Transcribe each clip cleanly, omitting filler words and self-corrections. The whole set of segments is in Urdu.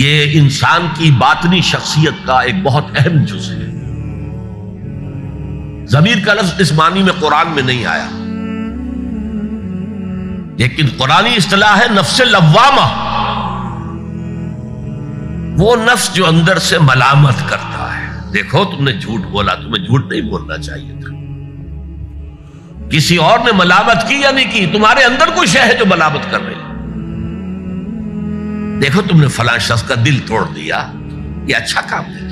یہ انسان کی باطنی شخصیت کا ایک بہت اہم جز ہے. ضمیر کا لفظ اس معنی میں قرآن میں نہیں آیا، لیکن قرآنی اصطلاح ہے نفس لوامہ، وہ نفس جو اندر سے ملامت کرتا ہے. دیکھو تم نے جھوٹ بولا، تمہیں جھوٹ نہیں بولنا چاہیے تھا. کسی اور نے ملامت کی یا نہیں کی، تمہارے اندر کوئی شے ہے جو ملامت کر رہی. دیکھو تم نے فلاں شخص کا دل توڑ دیا، یہ اچھا کام نہیں.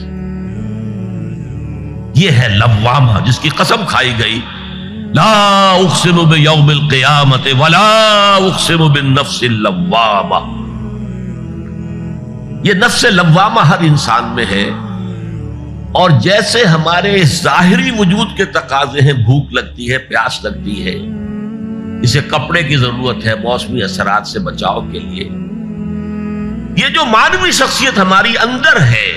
یہ ہے لوامہ جس کی قسم کھائی گئی، لا اقسم بیوم القیامت ولا اقسم بالنفس اللوامہ. یہ نفس لوامہ ہر انسان میں ہے، اور جیسے ہمارے ظاہری وجود کے تقاضے ہیں، بھوک لگتی ہے، پیاس لگتی ہے، اسے کپڑے کی ضرورت ہے موسمی اثرات سے بچاؤ کے لیے، یہ جو مانوی شخصیت ہماری اندر ہے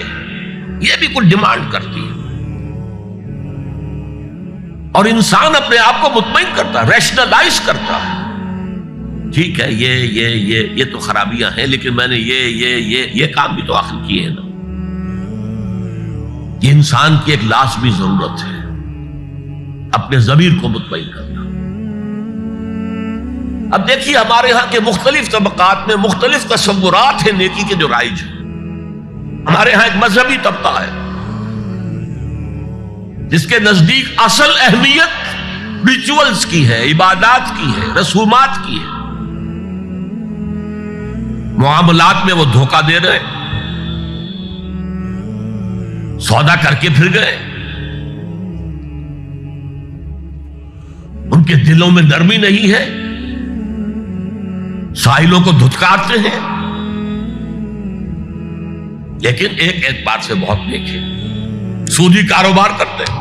یہ بھی کچھ ڈیمانڈ کرتی ہے. اور انسان اپنے آپ کو مطمئن کرتا ہے، ریشنلائز کرتا ہے. ٹھیک ہے یہ تو خرابیاں ہیں، لیکن میں نے یہ کام بھی تو آخر کیے ہیں نا. یہ انسان کی ایک لازمی ضرورت ہے، اپنے ضمیر کو مطمئن کرنا. اب دیکھیے ہمارے ہاں کے مختلف طبقات میں مختلف تصورات ہیں نیکی کے جو رائج ہیں. ہمارے ہاں ایک مذہبی طبقہ ہے جس کے نزدیک اصل اہمیت ریچولز کی ہے، عبادات کی ہے، رسومات کی ہے. معاملات میں وہ دھوکہ دے رہے، سودا کر کے پھر گئے، ان کے دلوں میں نرمی نہیں ہے، سائلوں کو دھتکارتے ہیں. لیکن ایک اعتبار سے بہت نیک ہے، سودی کاروبار کرتے ہیں.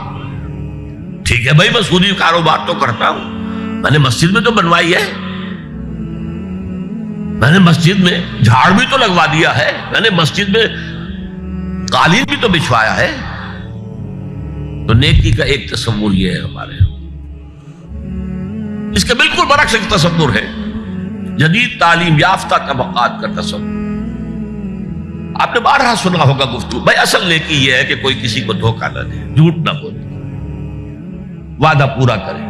ٹھیک ہے بھائی، میں سودی کاروبار تو کرتا ہوں، میں نے مسجد میں تو بنوائی ہے، میں نے مسجد میں جھاڑ بھی تو لگوا دیا ہے، میں نے مسجد میں قالین بھی تو بچھوایا ہے. تو نیکی کا ایک تصور یہ ہے ہمارے یہاں. اس کے بالکل برعکس ایک تصور ہے جدید تعلیم یافتہ طبقات کا تصور. آپ نے بارہا سنا ہوگا گفتگو، بھائی اصل نیکی یہ ہے کہ کوئی کسی کو دھوکہ نہ دے، جھوٹ نہ بولے، وعدہ پورا کرے،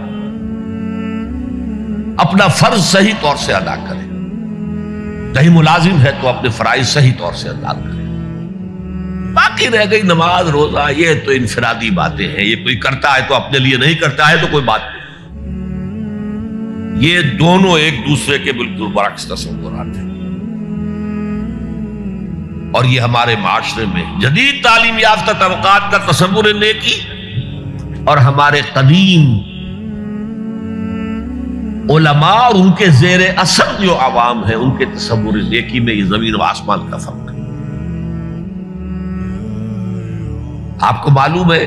اپنا فرض صحیح طور سے ادا کرے. کہیں ملازم ہے تو اپنے فرائض صحیح طور سے ادا کرے. باقی رہ گئی نماز روزہ، یہ تو انفرادی باتیں ہیں، یہ کوئی کرتا ہے تو اپنے لیے، نہیں کرتا ہے تو کوئی بات نہیں. یہ دونوں ایک دوسرے کے بالکل برعکس تصورات ہیں. اور یہ ہمارے معاشرے میں جدید تعلیم یافتہ طبقات کا تصور نیکی اور ہمارے قدیم علماء اور ان کے زیر اثر جو عوام ہیں ان کے تصور نیکی میں یہ زمین و آسمان کا فرق ہے. آپ کو معلوم ہے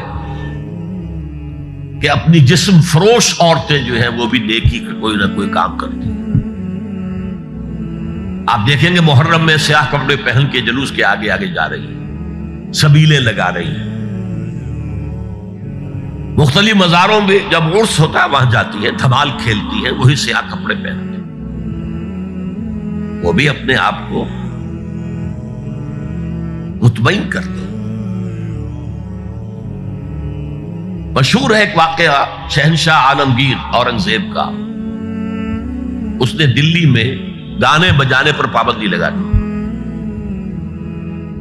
کہ اپنی جسم فروش عورتیں جو ہیں وہ بھی نیکی کا کوئی نہ کوئی کام کرتی ہیں. آپ دیکھیں گے محرم میں سیاہ کپڑے پہن کے جلوس کے آگے آگے جا رہی ہیں، سبیلیں لگا رہی ہیں. مختلف مزاروں میں جب عرس ہوتا ہے وہاں جاتی ہیں، دھمال کھیلتی ہیں، وہی سیاہ کپڑے پہن کے. وہ بھی اپنے آپ کو مطمئن کرتے ہیں. مشہور ہے ایک واقعہ شہنشاہ عالمگیر اورنگزیب کا. اس نے دلی میں گانے بجانے پر پابندی لگا دی.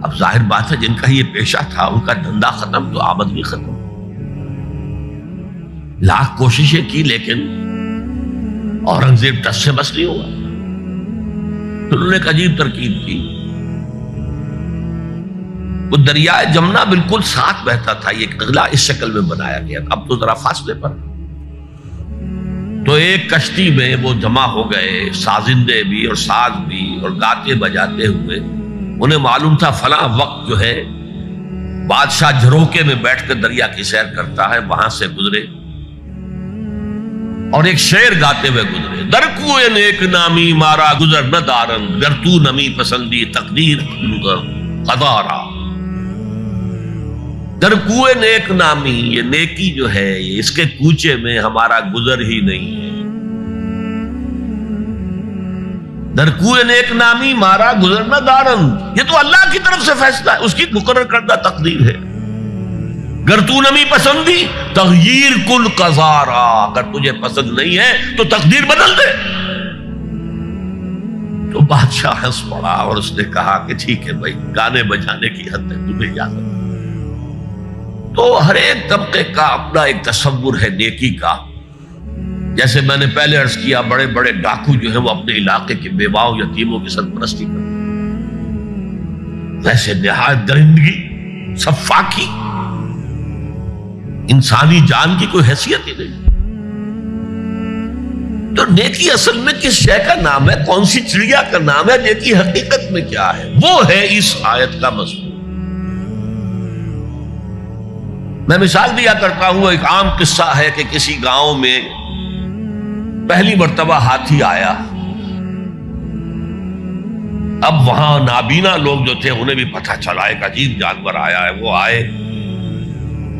اب ظاہر بات ہے جن کا یہ پیشہ تھا ان کا دھندا ختم تو آمدنی ختم. لاکھ کوششیں کی لیکن اورنگزیب ٹس سے بس نہیں ہوا. انہوں نے ایک عجیب ترکیب کی. وہ دریائے جمنا بالکل ساتھ بہتا تھا، یہ اگلا اس شکل میں بنایا گیا، اب تو ذرا فاصلے پر. تو ایک کشتی میں وہ جمع ہو گئے، سازندے بھی اور ساز بھی، اور گاتے بجاتے ہوئے. انہیں معلوم تھا فلاں وقت جو ہے بادشاہ جھروکے میں بیٹھ کر دریا کی سیر کرتا ہے، وہاں سے گزرے اور ایک شعر گاتے ہوئے گزرے. در کوئے نیک نامی مارا گزر نہ دارن، گر تو نمی پسندی تقدیر قدارا. در کوئے نیک نامی، یہ نیکی جو ہے اس کے کوچے میں ہمارا گزر ہی نہیں ہے. درکوئے نیک نامی مارا گزرنا دارن، یہ تو اللہ کی طرف سے فیصلہ ہے، اس کی مقرر کردہ تقدیر ہے. گر تو نمی پسندی تغییر کل قضارا، اگر تجھے پسند نہیں ہے تو تقدیر بدل دے. تو بادشاہ ہنس پڑا اور اس نے کہا کہ ٹھیک ہے بھائی، گانے بجانے کی حد تک تمہیں اجازت. تو ہر ایک طبقے کا اپنا ایک تصور ہے نیکی کا. جیسے میں نے پہلے عرض کیا، بڑے بڑے ڈاکو جو ہیں وہ اپنے علاقے کے بیواؤں یتیموں کی سرپرستی کرتے، ویسے نہایت درندگی، سفاکی، انسانی جان کی کوئی حیثیت ہی نہیں. تو نیکی اصل میں کس شے کا نام ہے، کون سی چڑیا کا نام ہے، نیکی حقیقت میں کیا ہے، وہ ہے اس آیت کا مضمون. میں مثال دیا کرتا ہوں، ایک عام قصہ ہے کہ کسی گاؤں میں پہلی مرتبہ ہاتھی آیا. اب وہاں نابینا لوگ جو تھے انہیں بھی پتہ چلا ایک عجیب جانور آیا ہے. وہ آئے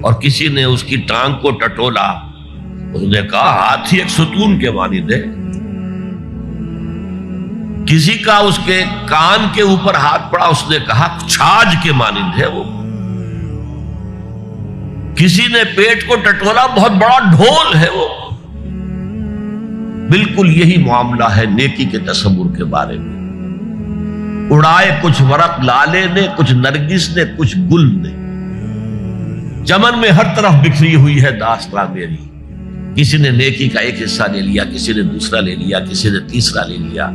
اور کسی نے اس کی ٹانگ کو ٹٹولا. اس نے کہا ہاتھی ایک ستون کے مانند ہے. کسی کا اس کے کان کے اوپر ہاتھ پڑا، اس نے کہا چھاج کے مانند ہے وہ. کسی نے پیٹ کو ٹٹولا، بہت بڑا ڈھول ہے وہ. بالکل یہی معاملہ ہے نیکی کے تصور کے بارے میں. اڑائے کچھ ورق لالے نے، کچھ نرگس نے، کچھ گل نے. چمن میں ہر طرف بکھری ہوئی ہے داستان میری. کسی نے نیکی کا ایک حصہ لے لیا، کسی نے دوسرا لے لیا، کسی نے تیسرا لے لیا.